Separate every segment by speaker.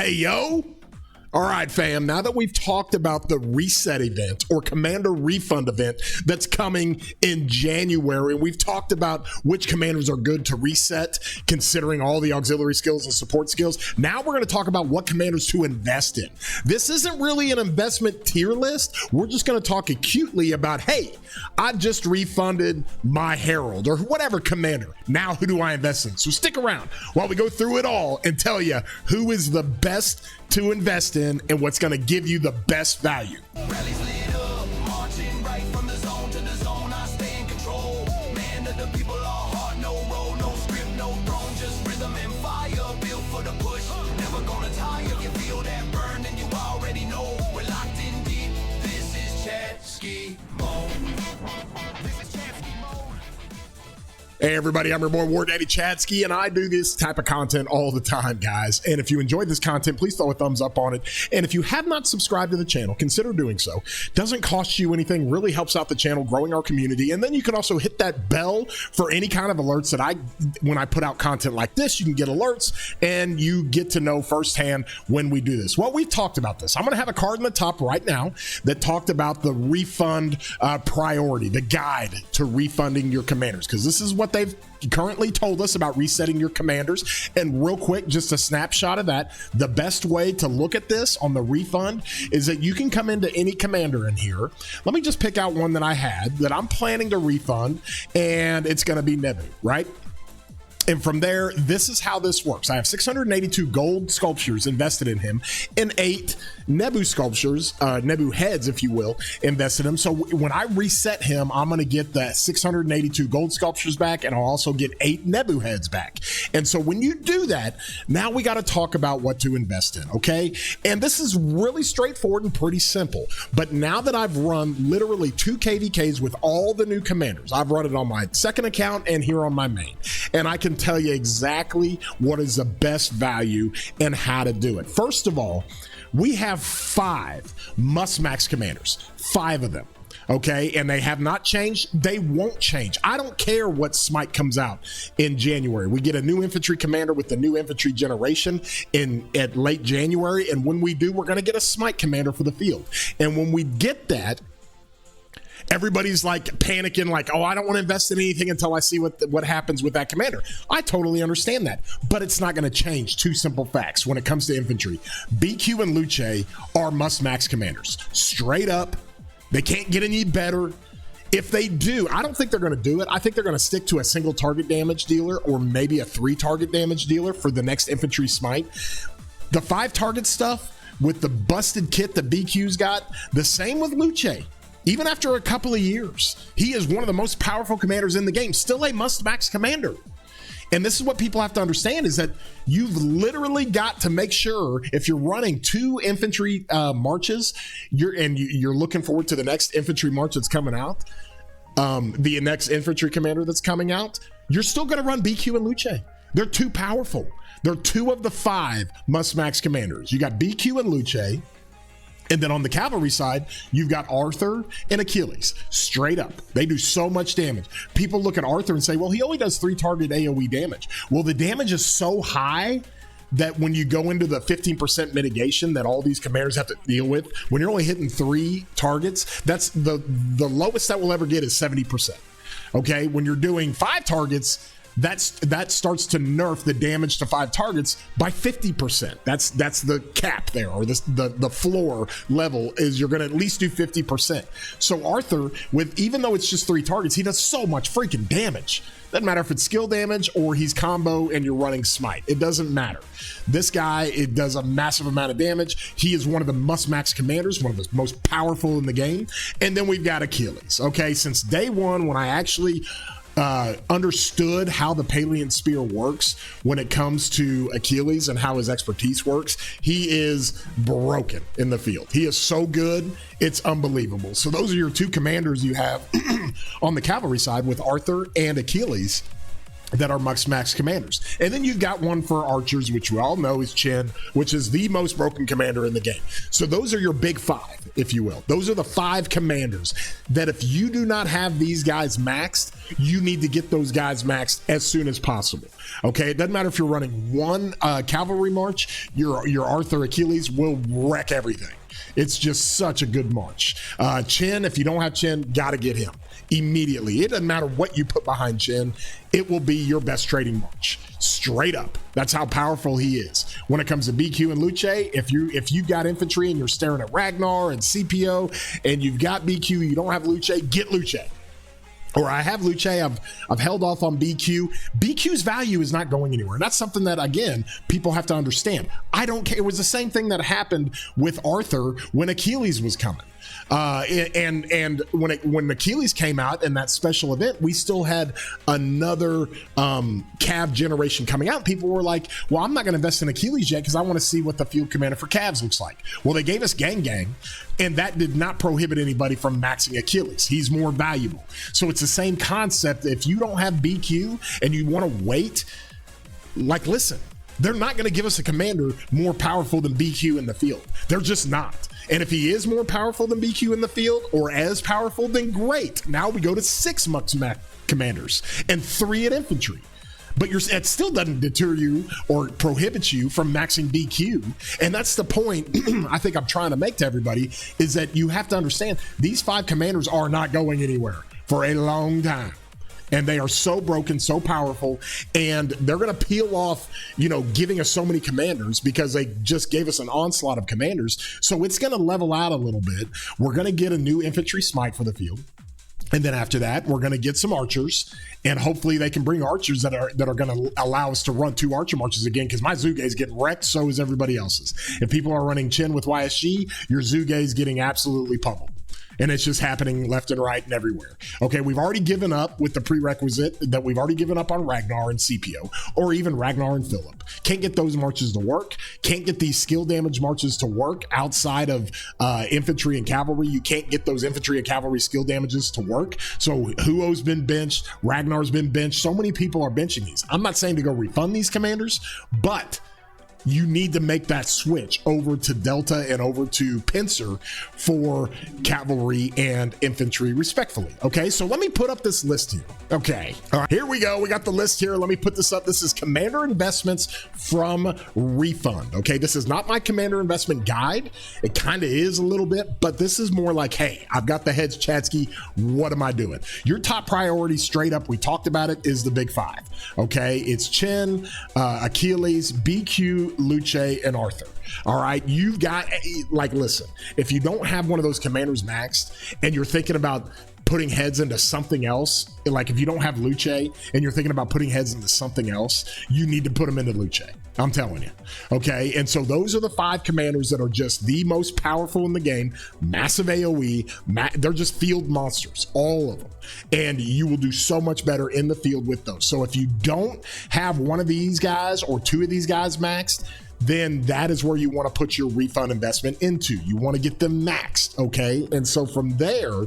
Speaker 1: Hey, yo. All right, fam, now that we've talked about the reset event or commander refund event that's coming in January, and we've talked about which commanders are good to reset considering all the auxiliary skills and support skills, now we're going to talk about what commanders to invest in. This isn't really an investment tier list. We're just going to talk acutely about, hey, I just refunded my Herald or whatever commander. Now who do I invest in? So stick around while we go through it all and tell you who is the best to invest in and what's going to give you the best value.
Speaker 2: Rallies lit up, marching right from the zone to the zone. I stay in control. Man of the people, all heart, no roll, no script, no throne, just rhythm and fire. Built for the push, never gonna tire. You feel that burn, and you already know we're locked in deep. This is Chatsky mode. This is Chatsky mode.
Speaker 1: Hey everybody, I'm your boy War Daddy Chatsky, and I do this type of content all the time, guys. And if you enjoyed this content, please throw a thumbs up on it. And if you have not subscribed to the channel, consider doing so. Doesn't cost you anything, really helps out the channel, growing our community. And then you can also hit that bell for any kind of alerts that when I put out content like this, you can get alerts and you get to know firsthand when we do this. Well, we've talked about this. I'm going to have a card in the top right now that talked about the refund priority, the guide to refunding your commanders, because this is what they've currently told us about resetting your commanders. And real quick, just a snapshot of that. The best way to look at this on the refund is that you can come into any commander in here. Let me just pick out one that I had that I'm planning to refund, and it's going to be Nebu, right? And from there, this is how this works. I have 682 gold sculptures invested in him and 8 Nebu sculptures, Nebu heads, if you will, invested in him. So when I reset him, I'm going to get the 682 gold sculptures back, and I'll also get 8 Nebu heads back. And so when you do that, now we got to talk about what to invest in, okay? And this is really straightforward and pretty simple. But now that I've run literally 2 KVKs with all the new commanders, I've run it on my second account and here on my main, and I can tell you exactly what is the best value and how to do it. First of all, we have 5 must-max commanders, 5 of them. Okay, and they have not changed. They won't change. I don't care what smite comes out in January. We get a new infantry commander with the new infantry generation at late January, and when we do, we're going to get a smite commander for the field. And when we get that, everybody's like panicking, like, oh, I don't want to invest in anything until I see what happens with that commander. I totally understand that, but it's not going to change. 2 simple facts when it comes to infantry. BQ and Luce are must-max commanders. Straight up. They can't get any better. If they do, I don't think they're going to do it. I think they're going to stick to a single target damage dealer or maybe a 3 target damage dealer for the next infantry smite. The 5 target stuff with the busted kit that BQ's got, the same with Luce. Even after a couple of years, he is one of the most powerful commanders in the game, still a must-max commander. And this is what people have to understand, is that you've literally got to make sure, if you're running 2 infantry marches, you're looking forward to the next infantry march that's coming out, the next infantry commander that's coming out, you're still going to run BQ and Luce. They're too powerful. They're 2 of the 5 must-max commanders. You got BQ and Luce. And then on the cavalry side, you've got Arthur and Achilles. Straight up. They do so much damage. People look at Arthur and say, well, he only does 3 target AoE damage. Well, the damage is so high that when you go into the 15% mitigation that all these commanders have to deal with, when you're only hitting 3 targets, that's the lowest that we'll ever get is 70%. Okay? When you're doing 5 targets, that starts to nerf the damage to 5 targets by 50%. That's the cap there, or the floor level is you're going to at least do 50%. So Arthur, even though it's just 3 targets, he does so much freaking damage. Doesn't matter if it's skill damage or he's combo and you're running smite. It doesn't matter. This guy, it does a massive amount of damage. He is one of the must-max commanders, one of the most powerful in the game. And then we've got Achilles. Okay, since day one, when I actually understood how the Palean Spear works when it comes to Achilles and how his expertise works, he is broken in the field. He is so good, it's unbelievable. So those are your 2 commanders you have on the cavalry side with Arthur and Achilles. that are max commanders. And then you've got one for archers, which we all know is Chen, which is the most broken commander in the game. So those are your big five, if you will. Those are the 5 commanders that if you do not have these guys maxed, you need to get those guys maxed as soon as possible. Okay, it doesn't matter if you're running one cavalry march, your Arthur Achilles will wreck everything. It's just such a good march. Chen, if you don't have Chen, got to get him immediately. It doesn't matter what you put behind Chen. It will be your best trading march. Straight up. That's how powerful he is. When it comes to BQ and Luce, if you got infantry and you're staring at Ragnar and CPO and you've got BQ, you don't have Luce, get Luce. Or I have Luce, I've held off on BQ. BQ's value is not going anywhere. And that's something that, again, people have to understand. I don't care. It was the same thing that happened with Arthur when Achilles was coming. And when Achilles came out in that special event, we still had another Cav generation coming out. People were like, well, I'm not going to invest in Achilles yet because I want to see what the field commander for Cavs looks like. Well, they gave us Gang, and that did not prohibit anybody from maxing Achilles. He's more valuable. So it's the same concept. If you don't have BQ and you want to wait, like, listen, they're not going to give us a commander more powerful than BQ in the field. They're just not. And if he is more powerful than BQ in the field or as powerful, then great. Now we go to 6 Mux commanders and 3 at infantry. But it still doesn't deter you or prohibit you from maxing BQ. And that's the point I think I'm trying to make to everybody, is that you have to understand these 5 commanders are not going anywhere for a long time. And they are so broken, so powerful, and they're going to peel off, giving us so many commanders because they just gave us an onslaught of commanders. So it's going to level out a little bit. We're going to get a new infantry smite for the field. And then after that, we're going to get some archers, and hopefully they can bring archers that are going to allow us to run 2 archer marches again, because my Zuge is getting wrecked, so is everybody else's. If people are running Chen with YSG, your Zuge is getting absolutely pummeled. And it's just happening left and right and everywhere. Okay, we've already given up with the prerequisite that we've already given up on Ragnar and CPO, or even Ragnar and Philip. Can't get those marches to work. Can't get these skill damage marches to work outside of infantry and cavalry. You can't get those infantry and cavalry skill damages to work. So Huo's been benched. Ragnar's been benched. So many people are benching these. I'm not saying to go refund these commanders, but you need to make that switch over to Delta and over to Pincer for cavalry and infantry respectfully. Okay, so let me put up this list here. Okay, all right, here we go. We got the list here. Let me put this up. This is commander investments from Refund. Okay, this is not my commander investment guide. It kind of is a little bit, but this is more like, hey, I've got the heads, Chatsky. What am I doing? Your top priority, straight up, we talked about it, is the big 5. Okay, it's Chen, Achilles, BQ, Luce, and Arthur. All right, you've got, listen, if you don't have one of those commanders maxed and you're thinking about putting heads into something else, like if you don't have Luce and you're thinking about putting heads into something else, you need to put them into Luce. I'm telling you. Okay, and so those are the 5 commanders that are just the most powerful in the game. Massive AoE. They're just field monsters, all of them. And you will do so much better in the field with those. So if you don't have one of these guys or 2 of these guys maxed, then that is where you want to put your refund investment into. You want to get them maxed, okay? And so from there,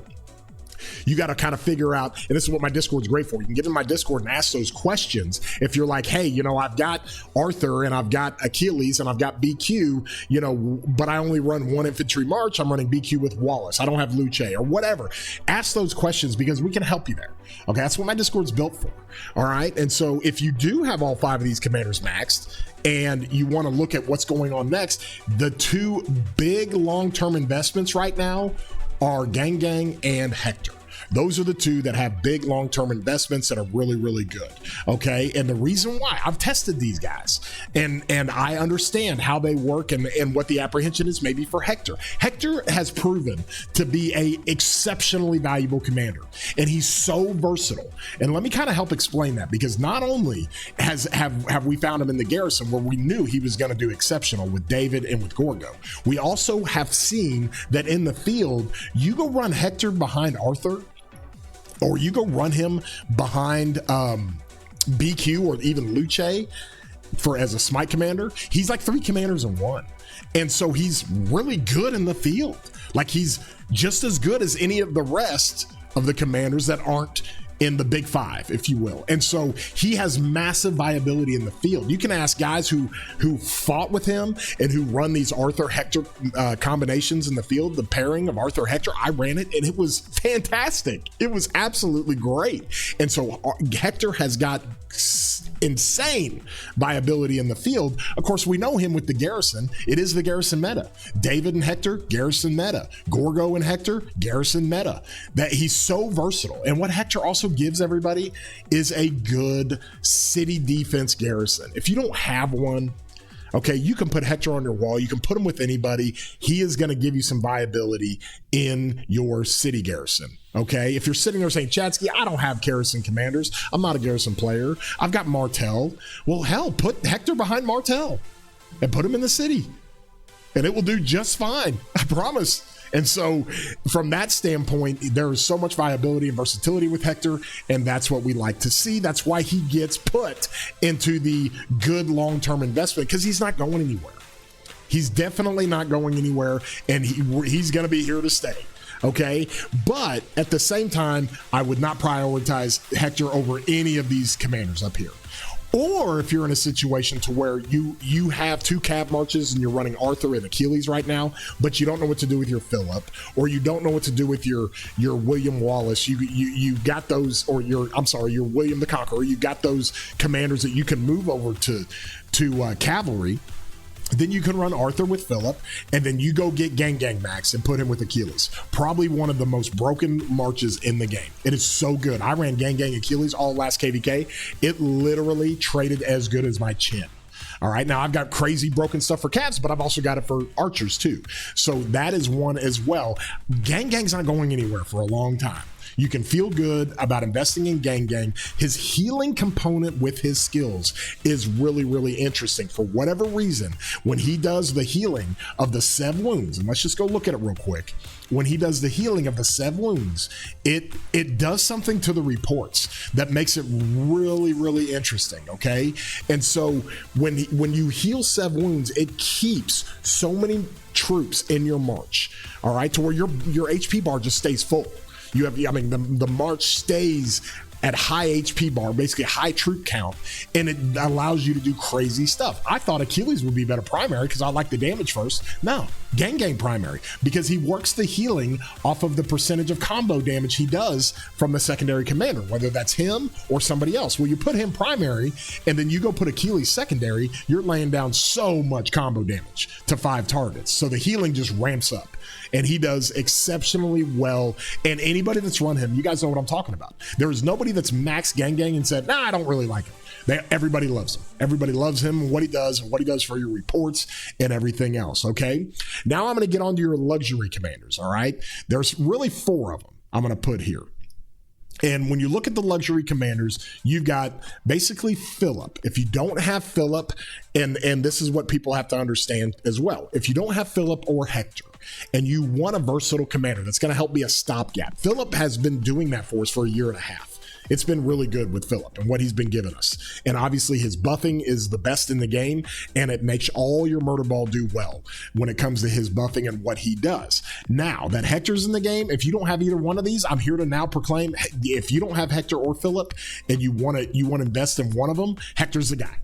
Speaker 1: you got to kind of figure out, and this is what my Discord's great for. You can get in my Discord and ask those questions. If you're like, hey, I've got Arthur and I've got Achilles and I've got BQ, but I only run 1 infantry march. I'm running BQ with Wallace. I don't have Luce or whatever. Ask those questions because we can help you there. Okay, that's what my Discord's built for. All right, and so if you do have all 5 of these commanders maxed and you want to look at what's going on next, the 2 big long-term investments right now are Gang and Hector. Those are the 2 that have big long-term investments that are really, really good. Okay. And the reason why, I've tested these guys and I understand how they work and what the apprehension is maybe for Hector. Hector has proven to be a exceptionally valuable commander, and he's so versatile. And let me kind of help explain that, because not only have we found him in the Garrison where we knew he was going to do exceptional with David and with Gorgo, we also have seen that in the field, you go run Hector behind Arthur, or you go run him behind BQ or even Luce as a smite commander, he's like 3 commanders in 1. And so he's really good in the field. Like, he's just as good as any of the rest of the commanders that aren't in the big five, if you will. And so he has massive viability in the field. You can ask guys who fought with him and who run these Arthur Hector combinations in the field, the pairing of Arthur Hector. I ran it and it was fantastic. It was absolutely great. And so Hector has got insane viability in the field. Of course, we know him with the Garrison. It is the Garrison meta. David and Hector, Garrison meta. Gorgo and Hector, Garrison meta. That he's so versatile. And what Hector also gives everybody is a good city defense Garrison. If you don't have one, okay, you can put Hector on your wall. You can put him with anybody. He is going to give you some viability in your city Garrison. Okay, if you're sitting there saying, Chatsky, I don't have Garrison commanders. I'm not a Garrison player. I've got Martel. Well, hell, put Hector behind Martel and put him in the city. And it will do just fine. I promise. And so from that standpoint, there is so much viability and versatility with Hector, and that's what we like to see. That's why he gets put into the good long-term investment, because he's not going anywhere. He's definitely not going anywhere, and he's going to be here to stay. Okay, but at the same time, I would not prioritize Hector over any of these commanders up here. Or if you're in a situation to where you have two cab marches and you're running Arthur and Achilles right now, but you don't know what to do with your Philip, or you don't know what to do with your William Wallace. You got those, or your William the Conqueror. You got those commanders that you can move over to cavalry. Then you can run Arthur with Philip, and then you go get Gang Max and put him with Achilles. Probably one of the most broken marches in the game. It is so good. I ran Gang Achilles all last KVK. It literally traded as good as my chin. All right, now I've got crazy broken stuff for cats, but I've also got it for archers too. So that is one as well. Gang's not going anywhere for a long time. You can feel good about investing in Gang. His healing component with his skills is really, really interesting. For whatever reason, when he does the healing of the Sev wounds, and let's just go look at it real quick. When he does the healing of the Sev wounds, it does something to the reports that makes it really, really interesting, okay? And so when you heal Sev wounds, it keeps so many troops in your march, all right, to where your HP bar just stays full. The march stays at high HP bar, basically high troop count, and it allows you to do crazy stuff. I thought Achilles would be better primary because I like the damage first. No, Gang primary, because he works the healing off of the percentage of combo damage he does from the secondary commander, whether that's him or somebody else. Well, you put him primary, and then you go put Achilles secondary, you're laying down so much combo damage to 5 targets. So the healing just ramps up. And he does exceptionally well. And anybody that's run him, you guys know what I'm talking about. There is nobody that's maxed Gang and said, nah, I don't really like him. Everybody loves him. Everybody loves him and what he does for your reports and everything else, okay? Now I'm going to get onto your luxury commanders, all right? There's really 4 of them I'm going to put here. And when you look at the luxury commanders, you've got basically Philip. If you don't have Philip, and this is what people have to understand as well. If you don't have Philip or Hector, and you want a versatile commander that's going to help be a stopgap, Philip has been doing that for us for a year and a half. It's been really good with Philip and what he's been giving us. And obviously his buffing is the best in the game, and it makes all your murder ball do well when it comes to his buffing and what he does. Now that Hector's in the game, if you don't have either one of these, I'm here to now proclaim, if you don't have Hector or Philip and you want to invest in one of them, Hector's the guy.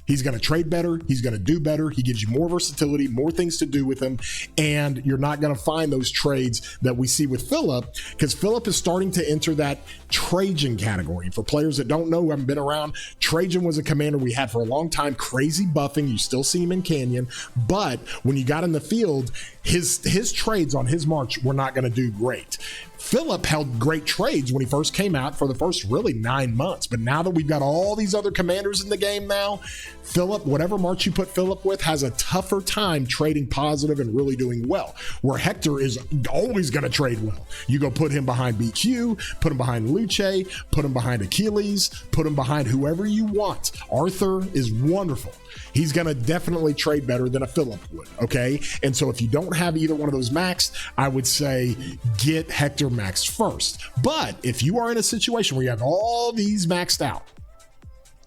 Speaker 1: He's going to trade better. He's going to do better. He gives you more versatility, more things to do with him. And you're not going to find those trades that we see with Philip, because Philip is starting to enter that Trajan category. For players that don't know, who haven't been around, Trajan was a commander we had for a long time. Crazy buffing. You still see him in Canyon. But when you got in the field, his trades on his march were not going to do great. Philip held great trades when he first came out for the first really 9 months. But now that we've got all these other commanders in the game now, Philip, whatever march you put Philip with, has a tougher time trading positive and really doing well, where Hector is always going to trade well. You go put him behind BQ, put him behind Luce, put him behind Achilles, put him behind whoever you want. Arthur is wonderful. He's going to definitely trade better than a Philip would, okay? And so if you don't have either one of those maxed, I would say get Hector maxed first. But if you are in a situation where you have all these maxed out,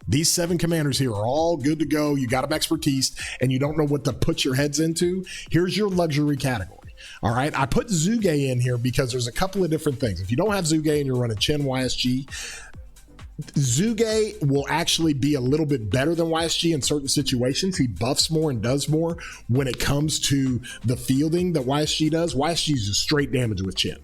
Speaker 1: these 7 commanders here are all good to go, you got them expertise, and you don't know what to put your heads into, here's your luxury category. All right, I put Zuge in here because there's a couple of different things. If you don't have Zuge and you're running Chen YSG, Zuge will actually be a little bit better than YSG in certain situations. He buffs more and does more when it comes to the fielding that YSG does. YSG is just straight damage with Chen.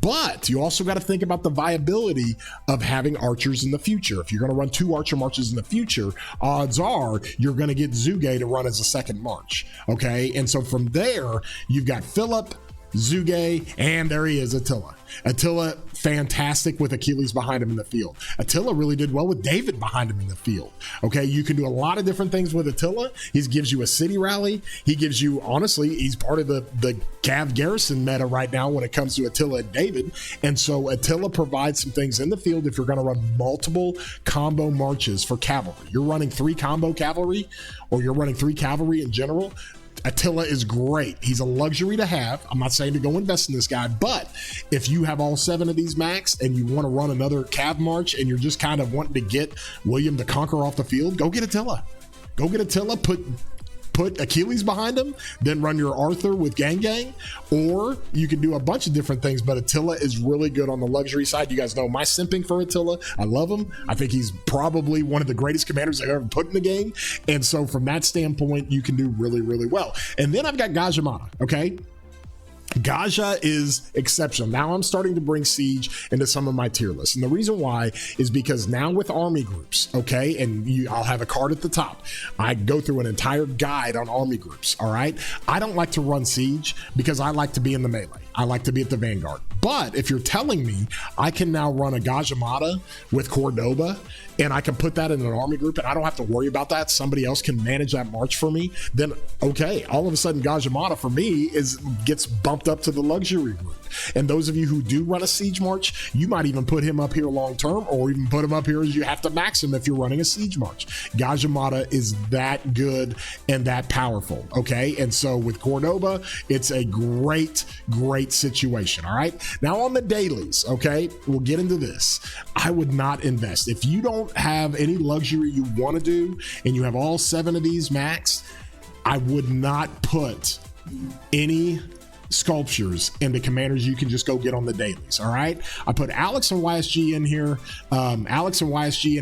Speaker 1: But you also got to think about the viability of having archers in the future. If you're going to run 2 archer marches in the future, odds are you're going to get Zuge to run as a second march. Okay, and so from there, you've got Philip, Zuge, and there he is, Attila. Attila, fantastic with Achilles behind him in the field. Attila really did well with David behind him in the field. Okay, you can do a lot of different things with Attila. He gives you a city rally. He gives you, honestly, he's part of the Cav Garrison meta right now when it comes to Attila and David. And so Attila provides some things in the field if you're going to run multiple combo marches for cavalry. You're running 3 combo cavalry, or you're running 3 cavalry in general. Attila is great. He's a luxury to have. I'm not saying to go invest in this guy, but if you have all 7 of these maxed and you want to run another Cav March and you're just kind of wanting to get William the Conqueror off the field, go get Attila. Go get Attila, put Achilles behind him, then run your Arthur with Gang, or you can do a bunch of different things, but Attila is really good on the luxury side. You guys know my simping for Attila. I love him. I think he's probably one of the greatest commanders I've ever put in the game. And so from that standpoint, you can do really, really well. And then I've got Gajamata, okay? Gaja is exceptional. Now I'm starting to bring Siege into some of my tier lists. And the reason why is because now with army groups, okay, and I'll have a card at the top. I go through an entire guide on army groups, all right? I don't like to run Siege because I like to be in the melee. I like to be at the vanguard. But if you're telling me I can now run a Gajamata with Cordoba and I can put that in an army group and I don't have to worry about that, somebody else can manage that march for me, then okay, all of a sudden Gajamata for me gets bumped up to the luxury group. And those of you who do run a siege march, you might even put him up here long term, or even put him up here as you have to max him if you're running a siege march. Gajamata is that good and that powerful, okay? And so with Cordoba, it's a great situation, all right? Now on the dailies, okay, we'll get into this. I would not invest. If you don't have any luxury you want to do and you have all 7 of these maxed, I would not put any sculptures into commanders you can just go get on the dailies. All right, I put Alex and YSG in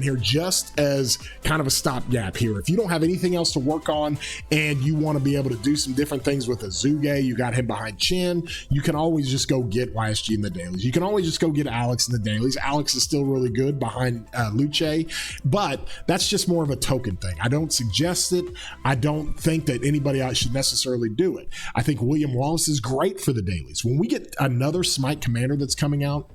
Speaker 1: here, just as kind of a stopgap here. If you don't have anything else to work on and you want to be able to do some different things with Azuge, you got him behind Chin, you can always just go get YSG in the dailies. You can always just go get Alex in the dailies. Alex is still really good behind Luce, but that's just more of a token thing. I don't suggest it. I don't think that anybody else should necessarily do it. I think William Wallace is great for the dailies. When we get another Smite commander that's coming out,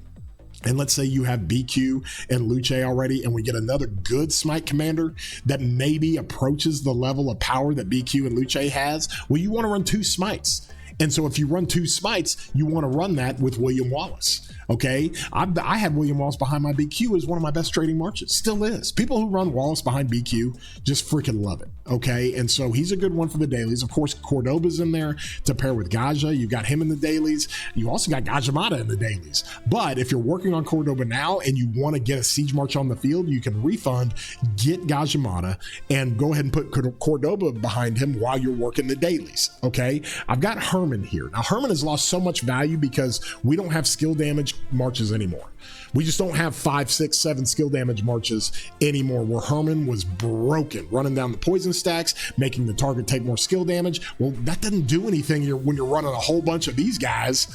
Speaker 1: and let's say you have BQ and Luce already, and we get another good Smite commander that maybe approaches the level of power that BQ and Luce has, well, you want to run 2 Smites. And so if you run 2 Smites, you want to run that with William Wallace. Okay, I had William Wallace behind my BQ as one of my best trading marches. Still is. People who run Wallace behind BQ just freaking love it. Okay, and so he's a good one for the dailies. Of course, Cordoba's in there to pair with Gaja. You got him in the dailies. You also got Gajamata in the dailies. But if you're working on Cordoba now and you want to get a siege march on the field, you can refund, get Gajamata, and go ahead and put Cordoba behind him while you're working the dailies. Okay, I've got Herman here. Now, Herman has lost so much value because we don't have skill damage marches anymore. We just don't have 5, 6, 7 skill damage marches anymore, where Herman was broken, running down the poison stacks, making the target take more skill damage. Well, that doesn't do anything when you're running a whole bunch of these guys.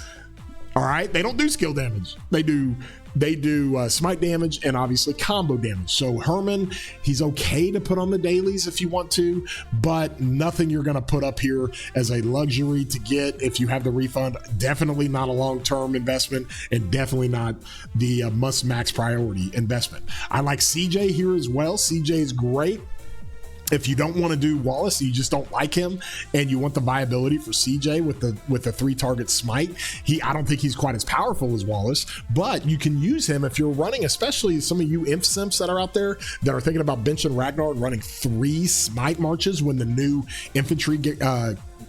Speaker 1: All right, they don't do skill damage. They do smite damage and obviously combo damage. So Herman, he's okay to put on the dailies if you want to, but nothing you're going to put up here as a luxury to get if you have the refund. Definitely not a long-term investment, and definitely not the must max priority investment. I like CJ here as well. CJ is great. If you don't want to do Wallace, you just don't like him, and you want the viability for CJ with the 3 target smite, I don't think he's quite as powerful as Wallace, but you can use him if you're running, especially some of you imp simps that are out there that are thinking about benching Ragnar and running 3 smite marches when the new infantry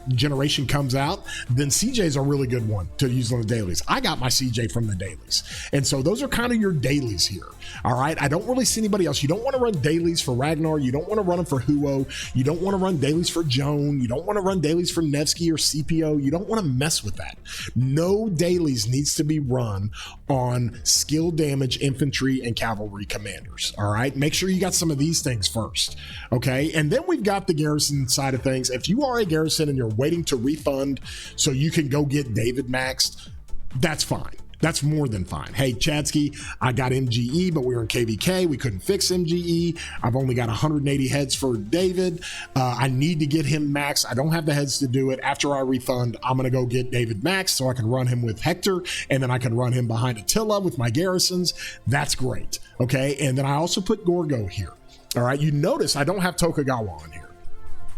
Speaker 1: generation comes out, then CJ's a really good one to use on the dailies. I got my CJ from the dailies. And so those are kind of your dailies here. All right. I don't really see anybody else. You don't want to run dailies for Ragnar. You don't want to run them for Huo. You don't want to run dailies for Joan. You don't want to run dailies for Nevsky or CPO. You don't want to mess with that. No dailies needs to be run on skill damage infantry and cavalry commanders. All right. Make sure you got some of these things first. Okay. And then we've got the garrison side of things. If you are a garrison and you're waiting to refund so you can go get David maxed, that's fine. That's more than fine. Hey, Chadsky, I got MGE, but we were in KVK. We couldn't fix MGE. I've only got 180 heads for David. I need to get him maxed. I don't have the heads to do it. After I refund, I'm going to go get David maxed so I can run him with Hector, and then I can run him behind Attila with my garrisons. That's great. Okay, and then I also put Gorgo here. All right, you notice I don't have Tokugawa on here.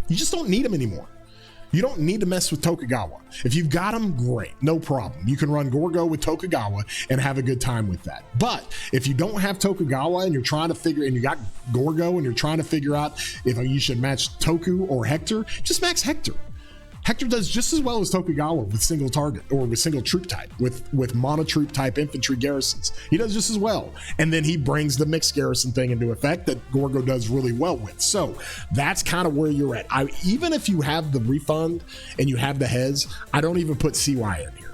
Speaker 1: You just don't need him anymore. You don't need to mess with Tokugawa. If you've got him, great, no problem. You can run Gorgo with Tokugawa and have a good time with that. But if you don't have Tokugawa and you're trying to figure, and you got Gorgo and you're trying to figure out if you should match Toku or Hector, just max Hector. Hector does just as well as Tokugawa with single target or with single troop type, with mono troop type infantry garrisons. He does just as well. And then he brings the mixed garrison thing into effect that Gorgo does really well with. So that's kind of where you're at. Even if you have the refund and you have the heads, I don't even put CY in here.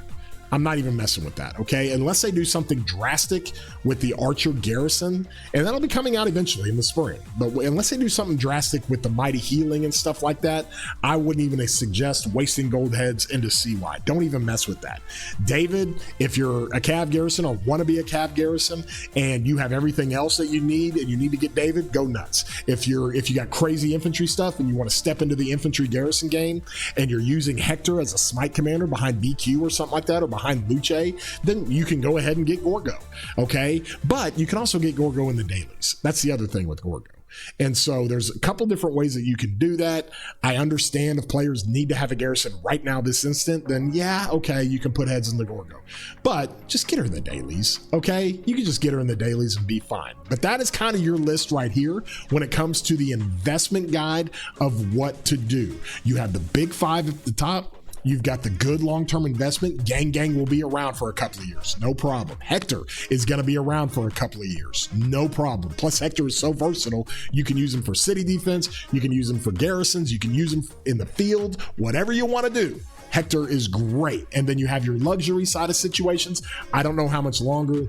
Speaker 1: I'm not even messing with that, okay? Unless they do something drastic with the Archer Garrison, and that'll be coming out eventually in the spring. But unless they do something drastic with the Mighty Healing and stuff like that, I wouldn't even suggest wasting gold heads into CY. Don't even mess with that. David, if you're a Cav Garrison or want to be a Cav Garrison, and you have everything else that you need, and you need to get David, go nuts. If you got crazy infantry stuff and you want to step into the infantry garrison game, and you're using Hector as a smite commander behind BQ or something like that, or behind Luce, then you can go ahead and get Gorgo, okay? But you can also get Gorgo in the dailies. That's the other thing with Gorgo. And so there's a couple different ways that you can do that. I understand if players need to have a garrison right now this instant, then yeah, okay, you can put heads in the Gorgo. But just get her in the dailies, okay? You can just get her in the dailies and be fine. But that is kind of your list right here when it comes to the investment guide of what to do. You have the big five at the top. You've got the good long-term investment. Gang will be around for a couple of years. No problem. Hector is going to be around for a couple of years. No problem. Plus, Hector is so versatile. You can use him for city defense. You can use him for garrisons. You can use him in the field. Whatever you want to do, Hector is great. And then you have your luxury side of situations. I don't know how much longer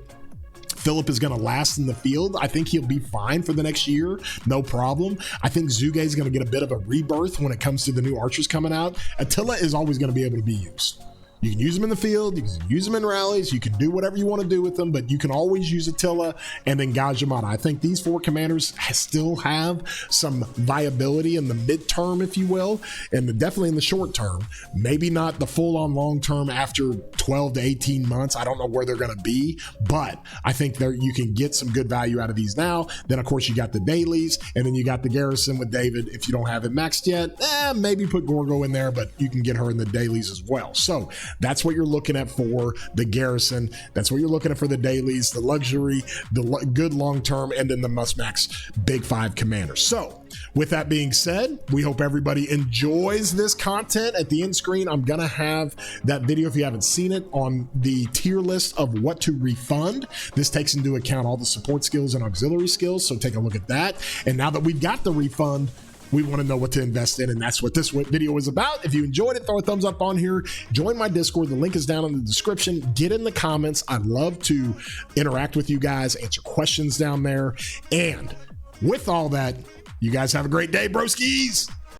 Speaker 1: Philip is going to last in the field. I think he'll be fine for the next year. No problem. I think Zuge is going to get a bit of a rebirth when it comes to the new archers coming out. Attila is always going to be able to be used. You can use them in the field, you can use them in rallies, you can do whatever you want to do with them, but you can always use Attila and then Gajimata. I think these four commanders still have some viability in the midterm, if you will, and definitely in the short term. Maybe not the full-on long term after 12 to 18 months. I don't know where they're going to be, but I think you can get some good value out of these now. Then, of course, you got the dailies, and then you got the garrison with David. If you don't have it maxed yet, maybe put Gorgo in there, but you can get her in the dailies as well. So that's what you're looking at for the garrison. That's what you're looking at for the dailies, the luxury, the good long-term, and then the must-max big five commander. So with that being said, we hope everybody enjoys this content. At the end screen, I'm going to have that video, if you haven't seen it, on the tier list of what to refund. This takes into account all the support skills and auxiliary skills, so take a look at that. And now that we've got the refund, we want to know what to invest in, and that's what this video is about. If you enjoyed it, throw a thumbs up on here. Join my Discord. The link is down in the description. Get in the comments. I'd love to interact with you guys, answer questions down there. And with all that, you guys have a great day, broskies.